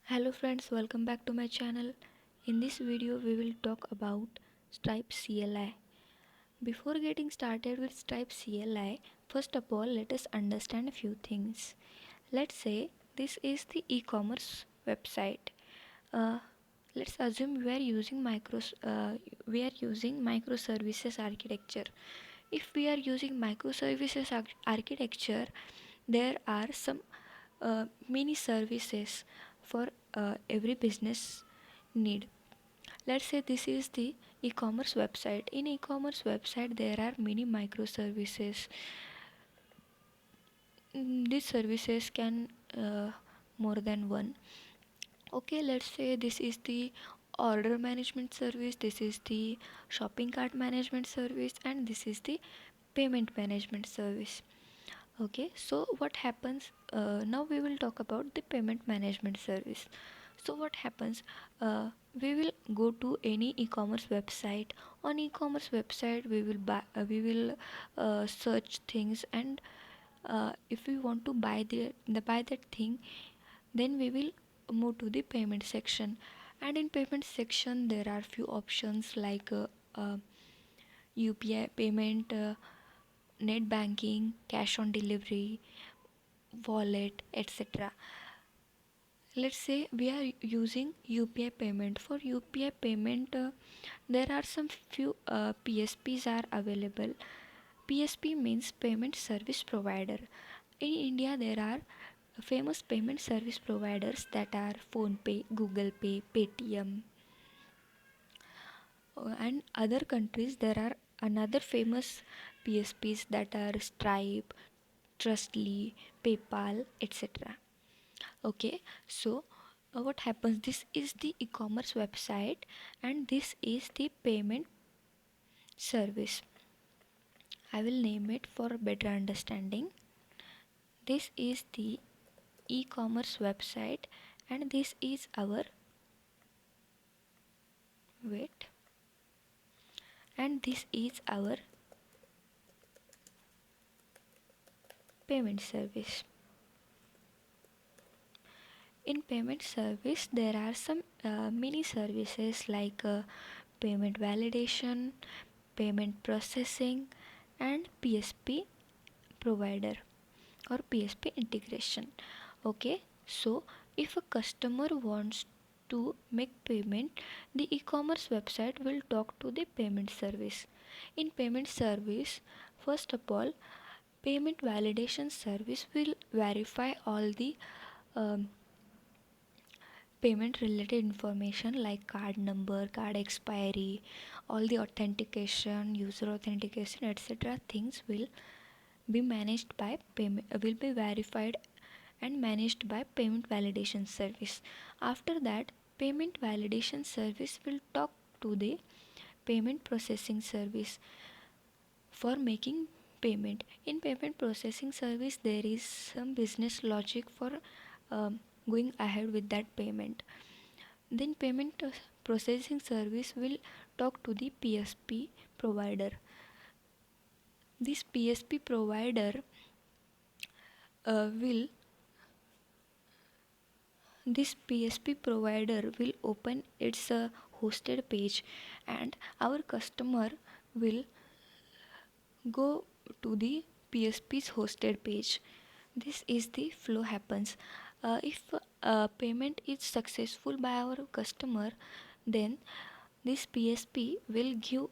Hello friends, welcome back to my channel. In this video we will talk about Stripe CLI. Before getting started with Stripe CLI, first of all let us understand a few things. Let's say this is the e-commerce website. Uh, let's assume we are using microservices architecture. If we are using microservices architecture, there are some mini services for every business need. Let's say this is the e-commerce website. In e-commerce website there are many microservices. These services can more than one. Okay, let's say this is the order management service, this is the shopping cart management service, and this is the payment management service. Okay, so what happens now? We will talk about the payment management service. So what happens, we will go to any e-commerce website. On e-commerce website we will search things, and if we want to buy that thing, then we will move to the payment section. And in payment section there are few options like UPI payment, net banking, cash on delivery, wallet, etc. Let's say we are using UPI payment. For UPI payment, there are some few PSPs are available. PSP means payment service provider. In India there are famous payment service providers that are PhonePe, Google Pay, Paytm. And other countries there are another famous PSPs that are Stripe, Trustly, PayPal, etc. Okay, so what happens? This is the e-commerce website, and this is the payment service. I will name it for better understanding. This is the e-commerce website, and this is our wait, and this is our payment service. In payment service there are some mini services like payment validation, payment processing, and PSP provider or PSP integration. Okay, so if a customer wants to make payment, the e-commerce website will talk to the payment service. In payment service, first of all, payment validation service will verify all the um, payment related information like card number, card expiry, all the authentication, user authentication, etc. things be managed by payment will be verified and managed by payment validation service. After that, payment validation service will talk to the payment processing service for making payment. In payment processing service there is some business logic for going ahead with that payment. Then payment processing service will talk to the PSP provider. This PSP provider will this PSP provider will open its hosted page, and our customer will go to the PSP's hosted page. This is the flow happens. If payment is successful by our customer, then this PSP will give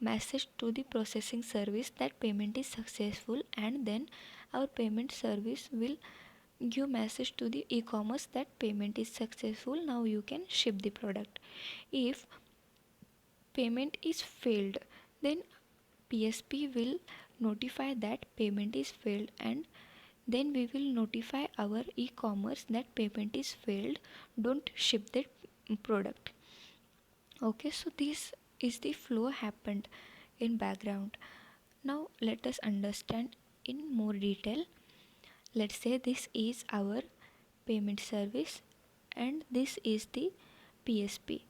message to the processing service that payment is successful, and then our payment service will give message to the e-commerce that payment is successful, now you can ship the product. If payment is failed, then PSP will notify that payment is failed, and then we will notify our e-commerce that payment is failed, don't ship that product. Okay, so this is the flow happened in background. Now let us understand in more detail. Let's say this is our payment service and this is the PSP.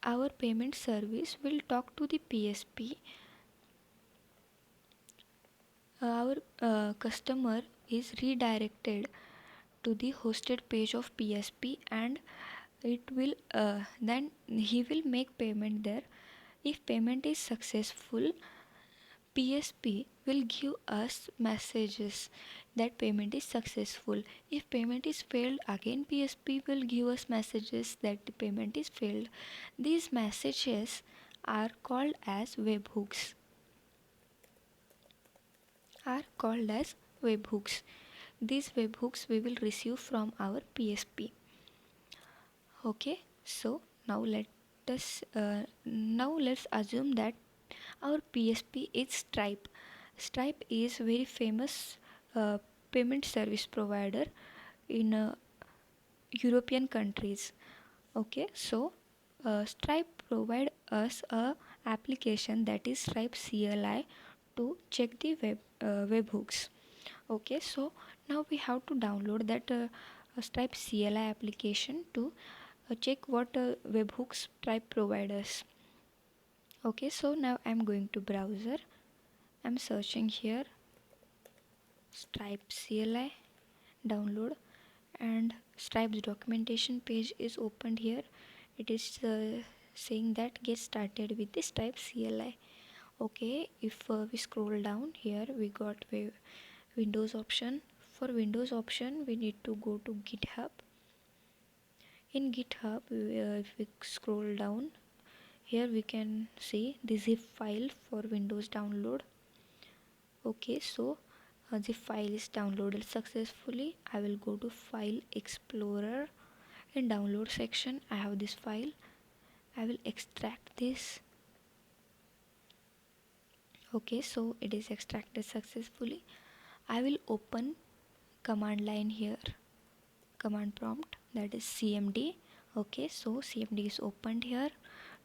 Our payment service will talk to the PSP. our customer is redirected to the hosted page of PSP, and it will then he will make payment there. If payment is successful, PSP will give us messages that payment is successful. If payment is failed, again PSP will give us messages that the payment is failed. These messages are called as webhooks. Are called as webhooks. These webhooks we will receive from our PSP. Okay, so now let's assume that our PSP is Stripe. Stripe is very famous payment service provider in European countries. Okay, so Stripe provide us a application that is Stripe CLI to check the webhooks. Okay, so now we have to download that Stripe CLI application to check what webhooks Stripe provide us. Okay, so now I'm going to browser. I'm searching here Stripe CLI download, and Stripe's documentation page is opened here. It is saying that get started with the Stripe CLI. Okay, if we scroll down here, we got Windows option. For Windows option, we need to go to GitHub. In GitHub, if we scroll down, here we can see the zip file for Windows download. Okay, so the file is downloaded successfully. I will go to File Explorer. In download section, I have this file. I will extract this. Okay, so it is extracted successfully. I will open command line here, command prompt, that is CMD. Okay, so CMD is opened here.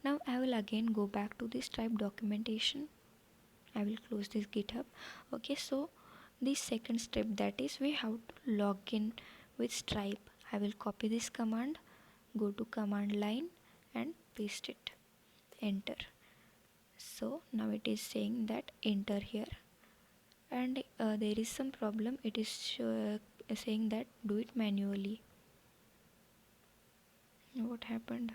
Now I will again go back to the Stripe documentation. I will close this GitHub. Okay, so the second step, that is we have to log in with Stripe. I will copy this command, go to command line and paste it, enter. So now it is saying that enter here, and there is some problem. It is saying that do it manually. What happened?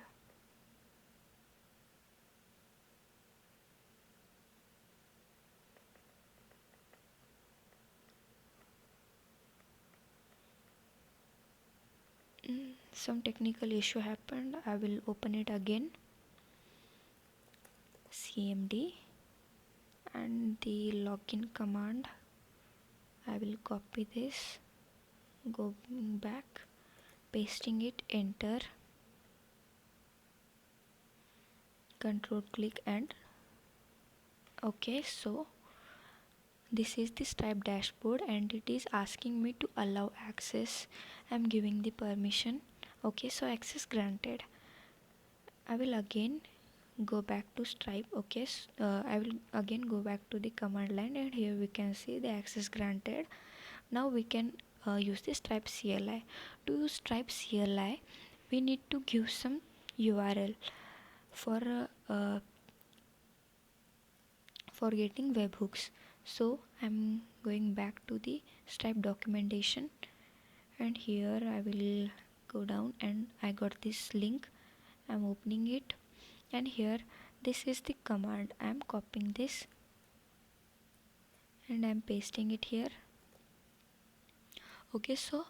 Some technical issue happened. I will open it again, CMD, and the login command. I will copy this, go back, pasting it, enter, control click, and okay. So this is the Stripe dashboard, and it is asking me to allow access. I'm giving the permission. Okay, so access granted. I will again go back to Stripe. Okay, I will again go back to the command line, and here we can see the access granted. Now we can use the Stripe CLI. To use Stripe CLI, we need to give some URL for for getting webhooks. So I'm going back to the Stripe documentation, and here I will go down, and I got this link. I'm opening it, and here this is the command. I'm copying this and I'm pasting it here. Okay, so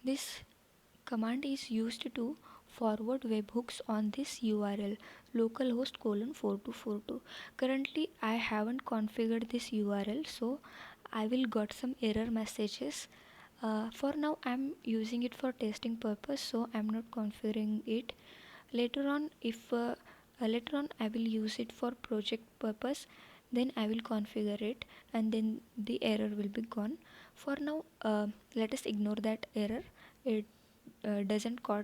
this command is used to forward webhooks on this URL localhost colon 4242. Currently I haven't configured this URL, so I will got some error messages. For now I'm using it for testing purpose, so I'm not configuring it. Later on, if later on I will use it for project purpose, then I will configure it, and then the error will be gone. For now, let us ignore that error. It doesn't call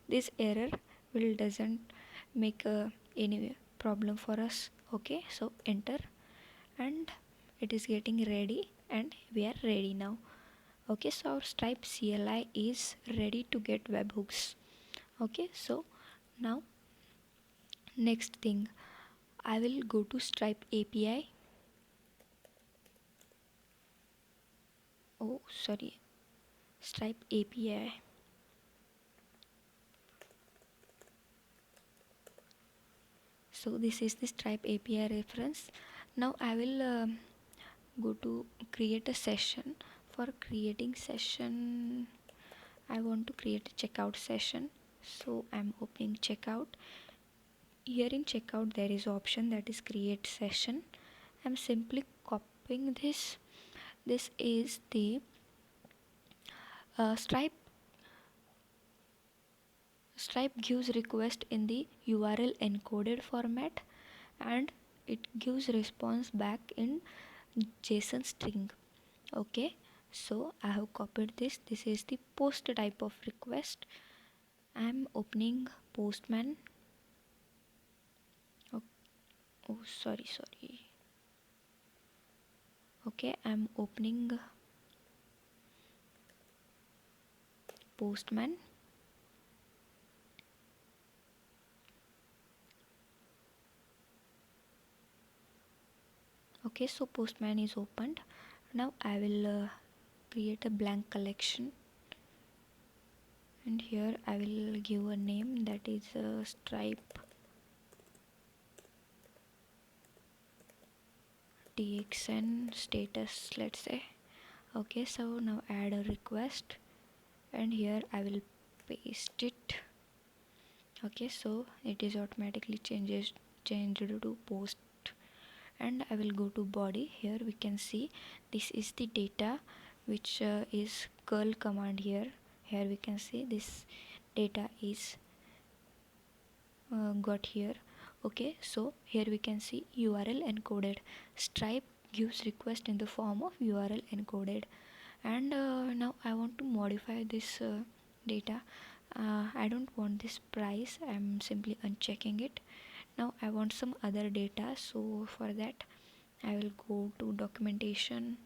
this error will doesn't make any problem for us. Okay, so enter, and it is getting ready, and we are ready now. Okay, so our Stripe CLI is ready to get webhooks. Okay, so now next thing, I will go to Stripe API. oh sorry, Stripe API. So this is the Stripe API reference. Now I will go to create a session. For creating session, I want to create a checkout session, so I'm opening checkout. Here in checkout there is option that is create session. I'm simply copying this. This is the Stripe gives request in the URL encoded format, and it gives response back in JSON string. Okay, so I have copied this. This is the post type of request. I am opening Postman. Oh, oh sorry. Okay, I am opening Postman. Okay, so Postman is opened. Now I will create a blank collection, and here I will give a name that is Stripe TXN status, let's say. Okay, so now add a request, and here I will paste it. Okay, so it is automatically changed to post, and I will go to body. Here we can see this is the data which is curl command. Here we can see this data is got here. Okay, so here we can see URL encoded. Stripe gives request in the form of URL encoded, and now I want to modify this data. I don't want this price, I'm simply unchecking it. Now I want some other data, so for that I will go to documentation.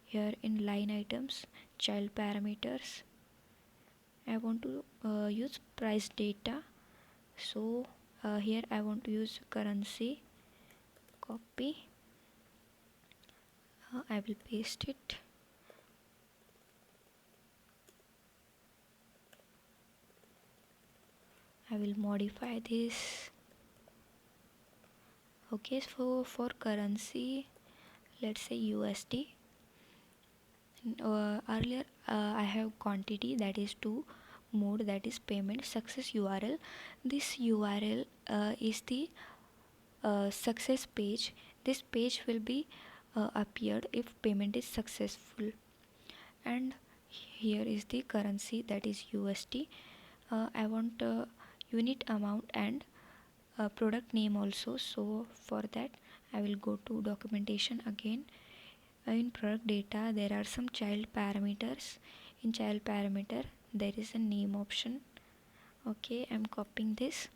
Here in line items, child parameters, I want to use price data. So here I want to use currency. Copy. I will paste it. I will modify this. Okay, so for currency, let's say USD. Earlier I have quantity, that is to mode, that is payment, success URL. This URL is the success page. This page will be appeared if payment is successful, and here is the currency, that is USD. I want unit amount and product name also, so for that I will go to documentation again. In product data there are some child parameters. In child parameter there is a name option. Okay, I'm copying this.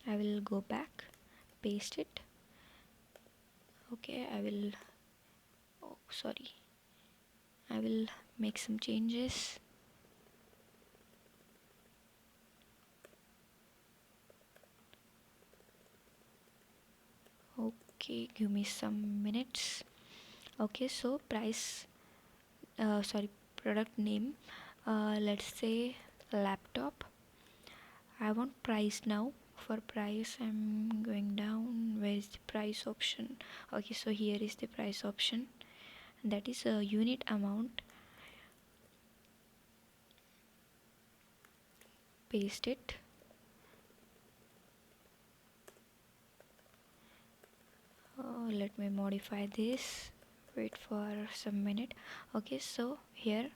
I will go back, paste it. Okay, oh sorry, I will make some changes. Okay, give me some minutes. Okay, so price, sorry, product name, let's say laptop. I want price now. For price I'm going down. Where is the price option? Okay, so here is the price option, that is a unit amount. Paste it. Let me modify this. Wait for some minute. Okay, so here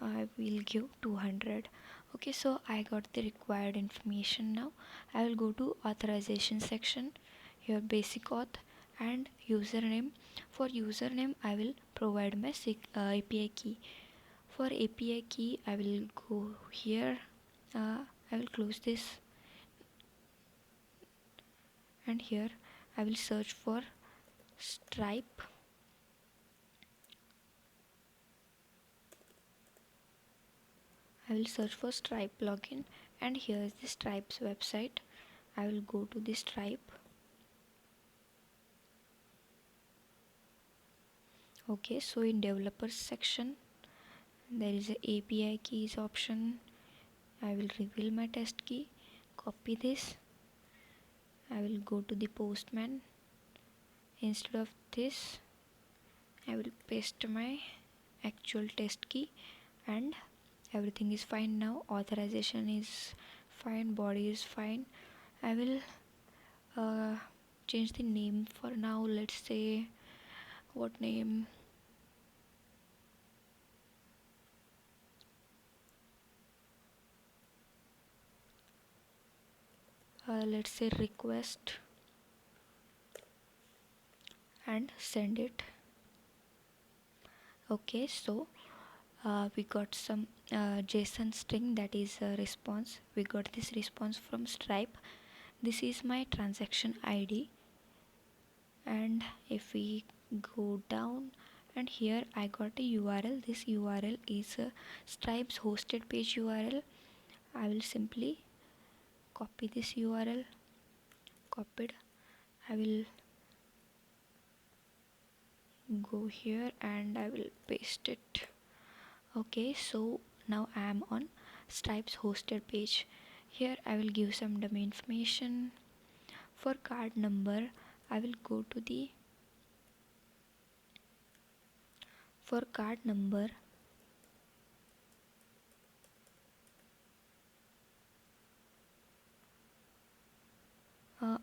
I will give 200. Okay, so I got the required information. Now I will go to authorization section. Here basic auth and username. For username I will provide my API key. For API key I will go here. I will close this, and here I will search for Stripe. I will search for Stripe login, and here is the Stripe's website. I will go to the Stripe. Okay, so in developers section There is a API keys option. I will reveal my test key, copy this. I will go to the Postman. Instead of this, I will paste my actual test key, and everything is fine now. Authorization is fine, body is fine. I will change the name for now. Let's say, what name? Let's say request, and send it. Okay, so we got some JSON string, that is a response. We got this response from Stripe. This is my transaction ID, and if we go down, and here I got a URL. This URL is Stripe's hosted page URL. I will simply copy this URL. Copied. I will go here and I will paste it. Okay, so now I am on Stripe's hosted page. Here I will give some domain information. For card number, I will go to the for card number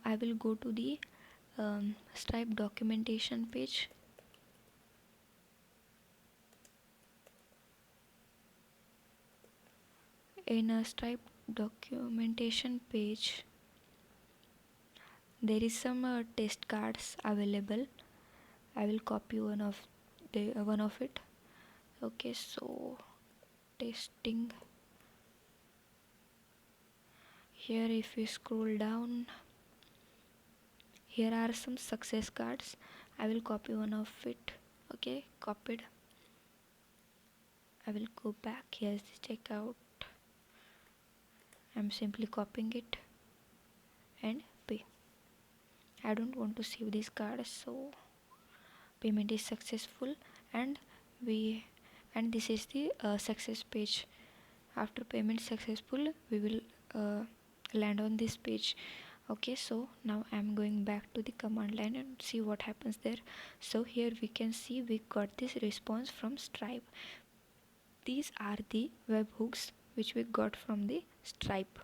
I will go to the Stripe documentation page. In a Stripe documentation page, there is some test cards available. I will copy one of it. Okay, so testing. Here, if you scroll down, here are some success cards. I will copy one of it. Okay, copied. I will go back. Here's the checkout. I'm simply copying it and pay. I don't want to save this card, so payment is successful, and we and this is the success page. After payment successful, we will land on this page. Okay, so now I'm going back to the command line and see what happens there. So here we can see we got this response from Stripe. These are the webhooks which we got from the Stripe.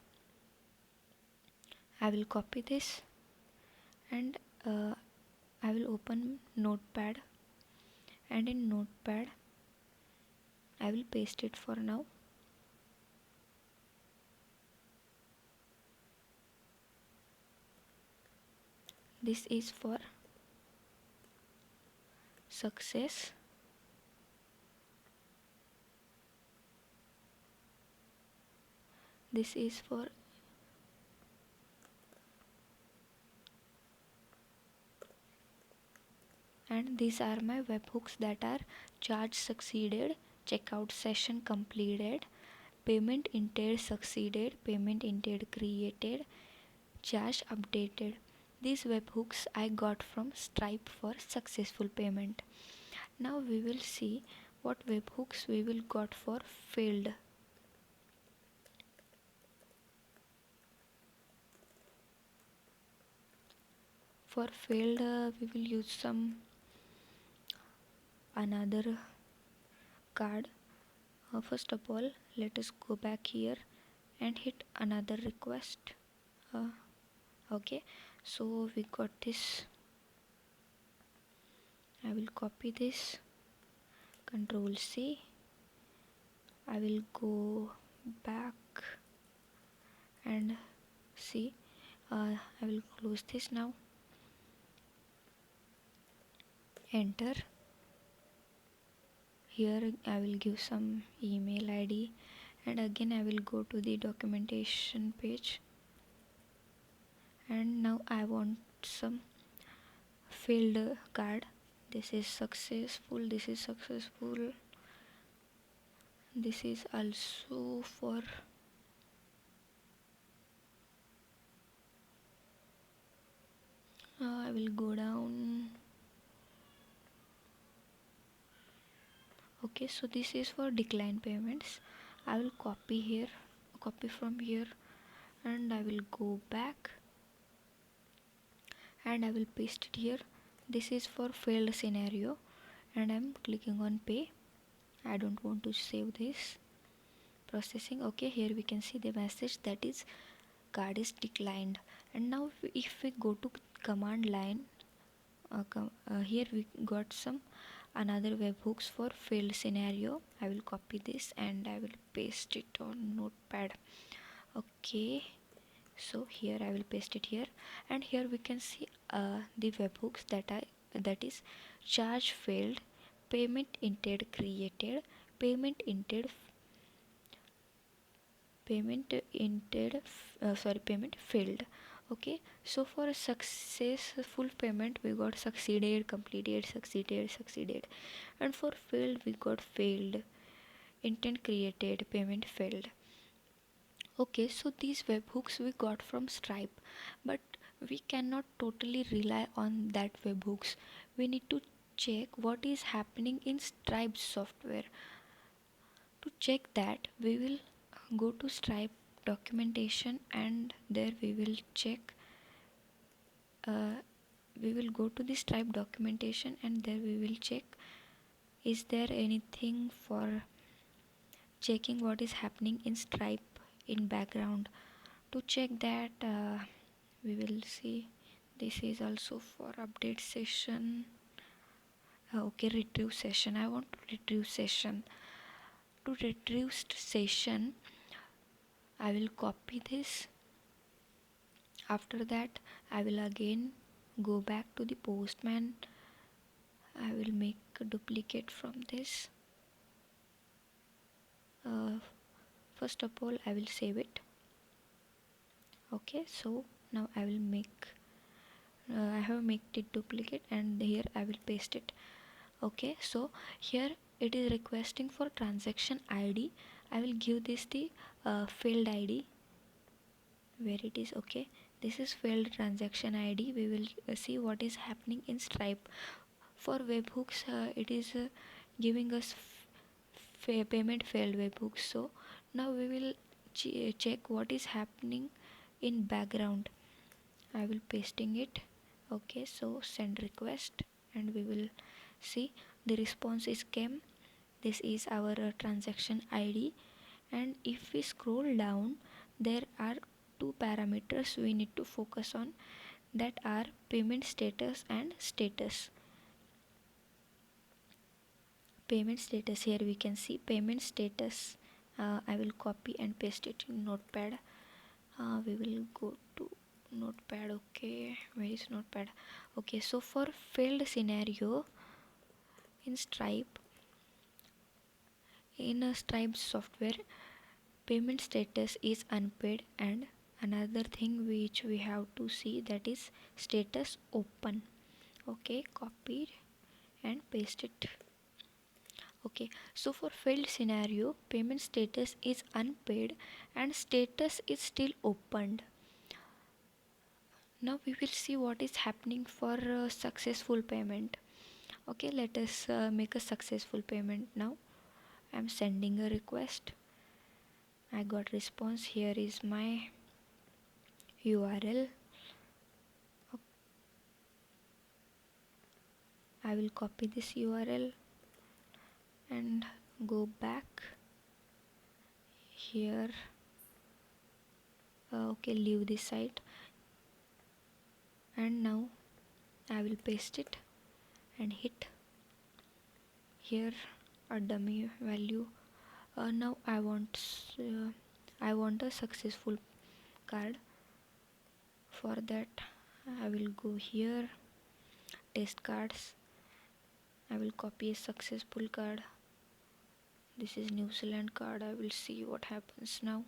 I will copy this, and I will open Notepad, and in Notepad I will paste it for now. This is for success. This is for and these are my webhooks that are charge succeeded, checkout session completed, payment intent succeeded, payment intent created, charge updated. These webhooks I got from Stripe for successful payment. Now we will see what webhooks we will got for failed. For failed, we will use some another card. First of all, let us go back here and hit another request. Okay, so we got this. I will copy this, Control C. I will go back and see. I will close this now. Enter. Here I will give some email ID, and again I will go to the documentation page, and now I want some failed card. This is successful, this is successful, this is also for I will go down. Okay, so this is for decline payments. I will copy from here, and I will go back and I will paste it here. This is for failed scenario, and I'm clicking on pay. I don't want to save this. Processing. Okay, here we can see the message that is card is declined. And now if we go to command line, here we got some another webhooks for failed scenario. I will copy this and I will paste it on notepad. Okay, so here I will paste it here, and here we can see the webhooks that is charge failed, payment instead created, payment instead payment failed. Okay, so for a successful payment we got succeeded, completed, succeeded, and for failed we got failed, intent created, payment failed. Okay, so these webhooks we got from Stripe, but we cannot totally rely on that webhooks. We need to check what is happening in Stripe software. To check that, we will go to Stripe documentation, and there uh, we will go to the Stripe documentation, and there we will check is there anything for checking what is happening in Stripe in background. To check that, we will see this is also for update session. Okay, retrieve session. I want to retrieve session. To retrieve session, I will copy this. After that, I will again go back to the Postman. I will make a duplicate from this. uh, First of all, I will save it. Okay, so now I will make I have made it duplicate, and here I will paste it. Okay, so here it is requesting for transaction ID. I will give this the failed ID, where it is. Okay, this is failed transaction ID. We will see what is happening in Stripe. For webhooks, it is giving us payment failed webhooks. So now we will check what is happening in background. I will pasting it. Okay, so send request, and we will see the response is came. This is our transaction ID, and if we scroll down, there are two parameters we need to focus on, that are payment status and status. Payment status, here we can see payment status. I will copy and paste it in notepad. We will go to notepad. Okay, where is notepad? Okay, so for failed scenario in Stripe, in a Stripe software, payment status is unpaid, and another thing which we have to see, that is status open. Okay, copy and paste it. Okay, so for failed scenario, payment status is unpaid and status is still opened. Now we will see what is happening for successful payment. Okay, let us make a successful payment now. I am sending a request. I got response. Here is my URL. I will copy this URL and go back here. Okay, leave this site, and now I will paste it and hit here a dummy value. Now I want a successful card. For that, I will go here, test cards. I will copy a successful card. This is New Zealand card. I will see what happens now.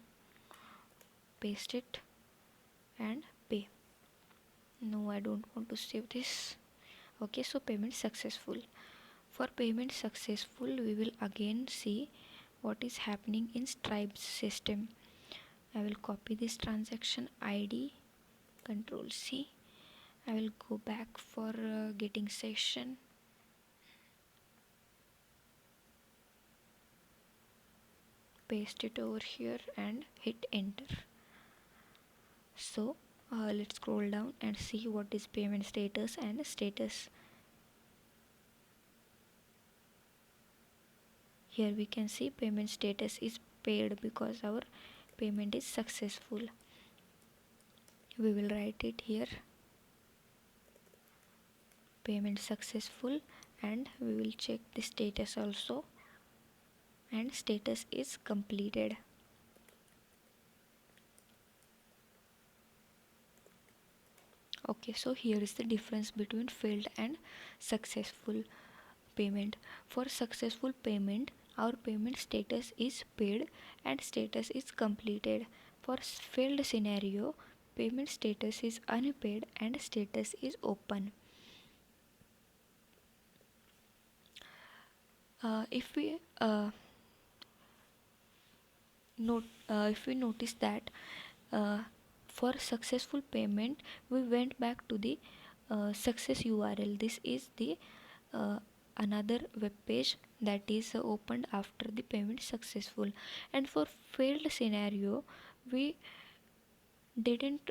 Paste it and pay. No, I don't want to save this. Okay, so payment successful. For payment successful, we will again see what is happening in Stripe's system. I will copy this transaction ID, Control C. I will go back for getting session. paste it over here and hit enter. So let's scroll down and see what is payment status and status. Here we can see payment status is paid because our payment is successful. We will write it here, payment successful, and we will check the status also, and status is completed. Okay, so here is the difference between failed and successful payment. For successful payment, our payment status is paid and status is completed. For failed scenario, payment status is unpaid and status is open. If we if we notice that uh, for successful payment we went back to the success URL. This is the uh, another web page that is opened after the payment successful. And for failed scenario, we didn't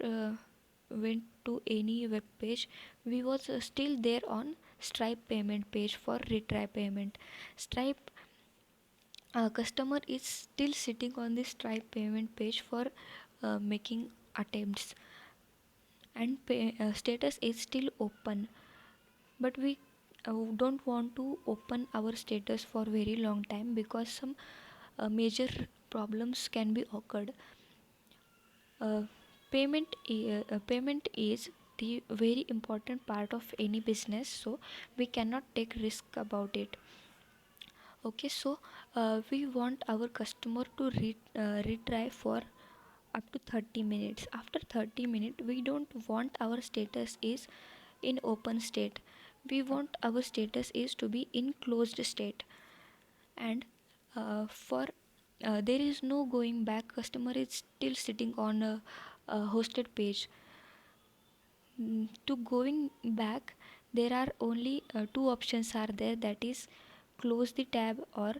went to any web page. We was still there on Stripe payment page for retry payment. Stripe customer is still sitting on the Stripe payment page for making attempts, and status is still open, but we don't want to open our status for very long time because some major problems can be occurred. uh, payment is the very important part of any business, so we cannot take risk about it. Okay, so we want our customer to retry for up to 30 minutes. After 30 minutes, we don't want our status is in open state. We want our status is to be in closed state. And for there is no going back. Customer is still sitting on a hosted page. To going back, there are only two options are there, that is close the tab or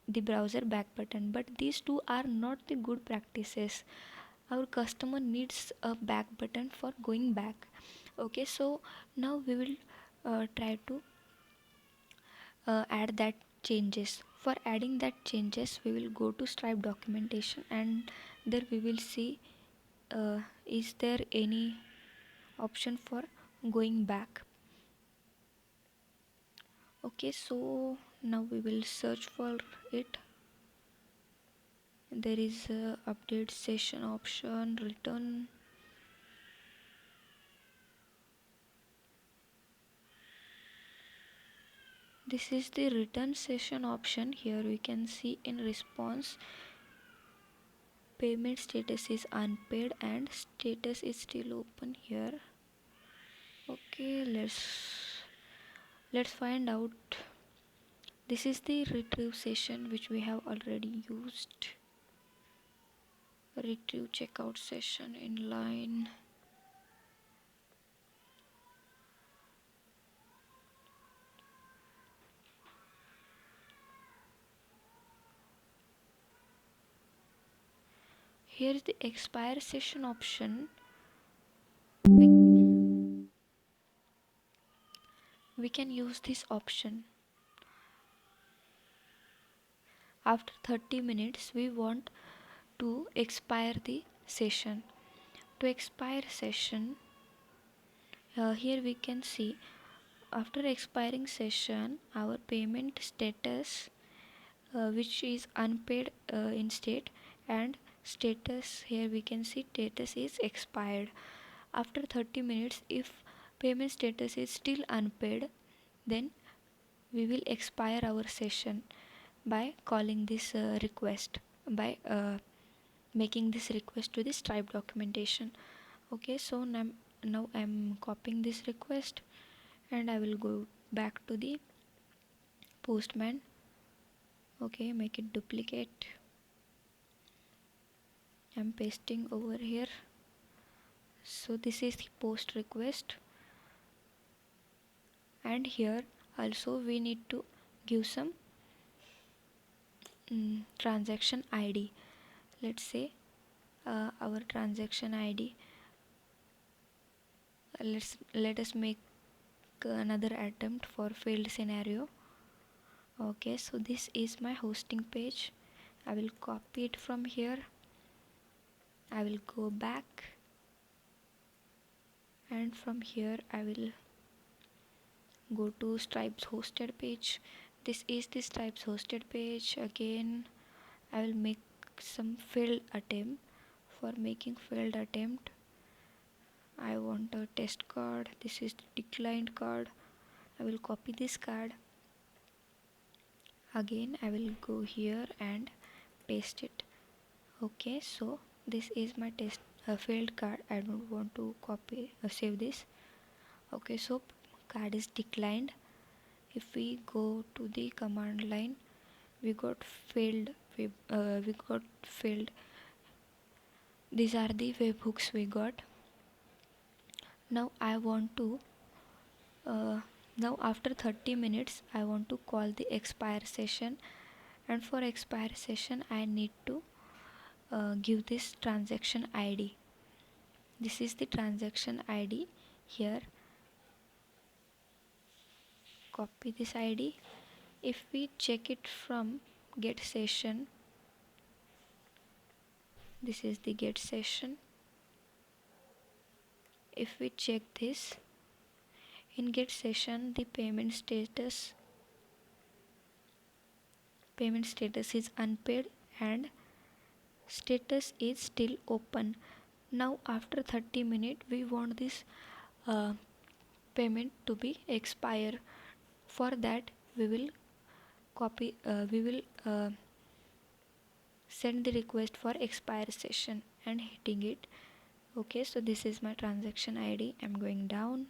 the browser back button, but these two are not the good practices. Our customer needs a back button for going back. Okay, so now we will try to add that changes. For adding that changes, we will go to Stripe documentation, and there we will see is there any option for going back. Okay, so now we will search for it. There is a update session option, return. This is the return session option. Here we can see in response payment status is unpaid and status is still open here. Okay, let's find out. This is the retrieve session which we have already used. Retrieve checkout session inline. Here is the expire session option. We can use this option. After 30 minutes, we want to expire the session. To expire session, here we can see after expiring session, our payment status, which is unpaid in state, and status, here we can see status is expired. After 30 minutes, if payment status is still unpaid, then we will expire our session by calling this request, by making this request to the Stripe documentation. Okay, so now I'm copying this request and I will go back to the Postman. Okay, make it duplicate. I'm pasting over here. So this is the post request, and here also we need to give some transaction ID. Let's say our transaction ID. Let us make another attempt for failed scenario. Okay, so this is my hosting page. I will copy it from here. I will go back, and from here I will go to Stripe's hosted page. This is the Stripe's hosted page. Again, I will make some failed attempt. For making failed attempt, I want a test card. This is the declined card. I will copy this card. Again, I will go here and paste it. Okay, so this is my test failed card. I don't want to copy save this. Okay, so card is declined. If we go to the command line, we got failed. We got failed. These are the webhooks we got. Now I want to now after 30 minutes I want to call the expire session, and for expire session I need to give this transaction ID. This is the transaction ID. Here, copy this ID. If we check it from get session, this is the get session. If we check this in get session, the payment status is unpaid and status is still open. Now after 30 minutes we want this uh, payment to be expire. For that we will send the request for expire session and hitting it. Okay, so this is my transaction ID. I'm going down,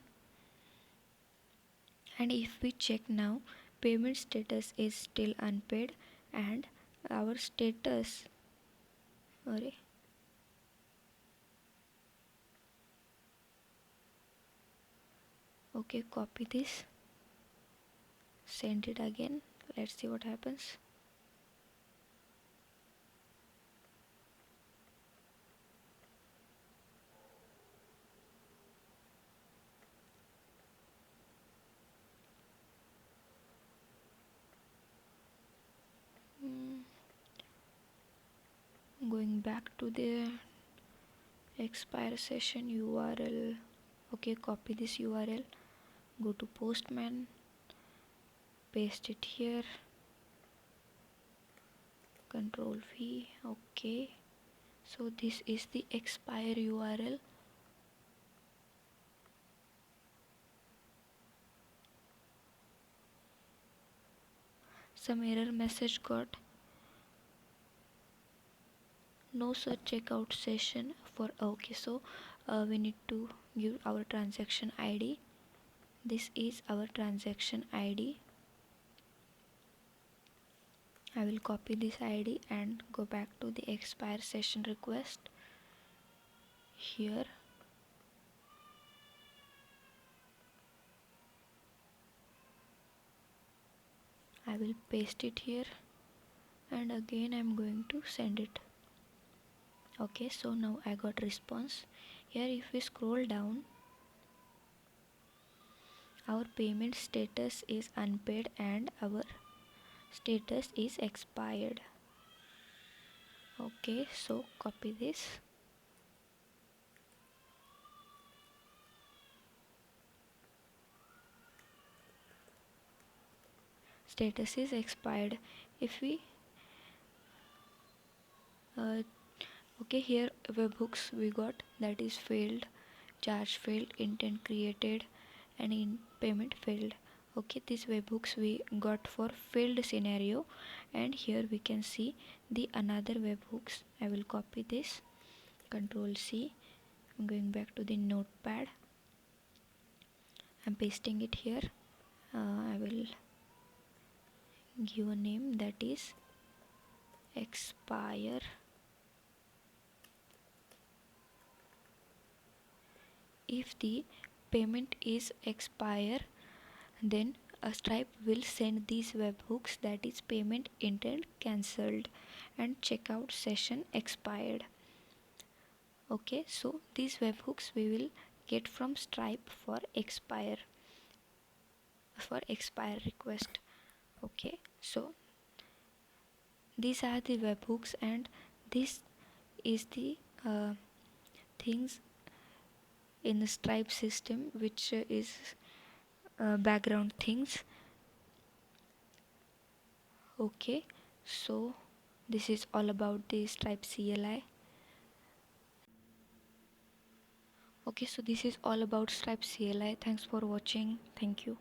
and if we check now, payment status is still unpaid and our status sorry okay, copy this, send it again. Let's see what happens. Going back to the expire session URL. Okay, copy this URL, go to Postman, paste it here, Control V. Okay, so this is the expire URL. Some error message got, no such checkout session for. Okay, so we need to give our transaction ID. This is our transaction ID. I will copy this ID and go back to the expire session request. Here I will paste it here, and again I'm going to send it. Okay, so now I got response. Here if we scroll down, our payment status is unpaid and our status is expired. Okay, so copy this, status is expired. If we okay, here webhooks we got, that is failed, charge failed, intent created, and in payment failed. Okay, these webhooks we got for failed scenario, and here we can see the another webhooks. I will copy this, Control C. I'm going back to the notepad. I'm pasting it here. I will give a name, that is expire. If the payment is expire, then Stripe will send these webhooks, that is payment intent cancelled and checkout session expired. Okay, so these webhooks we will get from Stripe for expire request. Okay, so these are the webhooks, and this is the things in the Stripe system, which is background things. Okay, so this is all about the Stripe CLI. Okay, so this is all about Stripe CLI. Thanks for watching. Thank you.